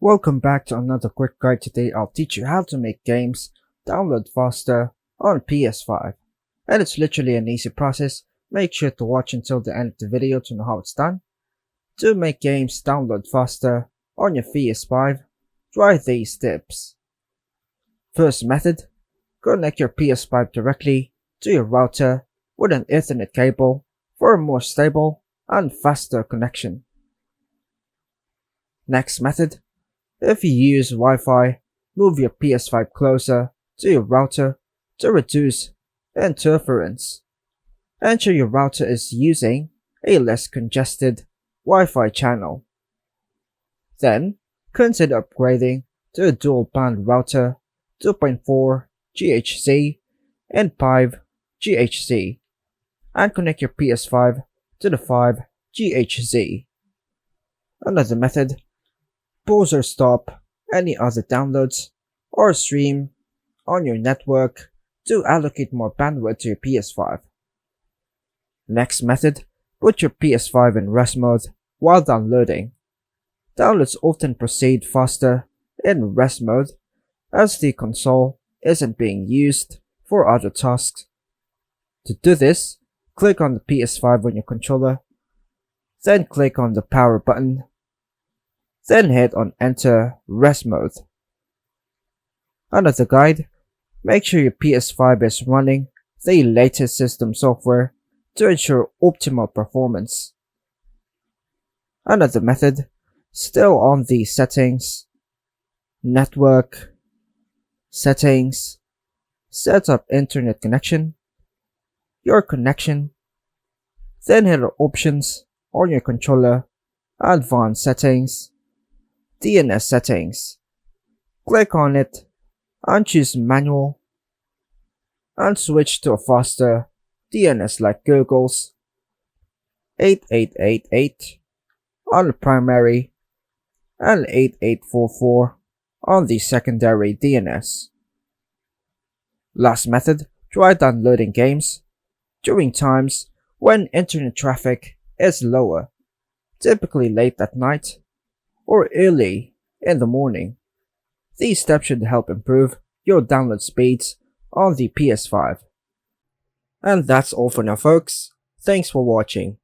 Welcome back to another quick guide. Today I'll teach you how to make games download faster on PS5. And it's literally an easy process. Make sure to watch until the end of the video to know how it's done. To make games download faster on your PS5, try these tips. First method, connect your PS5 directly to your router with an Ethernet cable for a more stable and faster connection. Next method, if you use Wi-Fi, move your PS5 closer to your router to reduce interference. Ensure your router is using a less congested Wi-Fi channel. Then, consider upgrading to a dual band router 2.4 GHz and 5 GHz and connect your PS5 to the 5 GHz. Another method, pause or stop any other downloads or stream on your network to allocate more bandwidth to your PS5. Next method, put your PS5 in rest mode while downloading. Downloads often proceed faster in rest mode as the console isn't being used for other tasks. To do this, click on the PS5 on your controller, then click on the power button, then hit on enter rest mode. Another guide, make sure your PS5 is running the latest system software to ensure optimal performance. Another method, still on the settings, network, settings, set up internet connection, your connection, then hit options on your controller, advanced settings, DNS settings. Click on it and choose manual and switch to a faster DNS like Google's 8888 on the primary and 8844 on the secondary DNS. Last method, try downloading games during times when internet traffic is lower, typically late at night or early in the morning. These steps should help improve your download speeds on the PS5. And that's all for now, folks. Thanks for watching.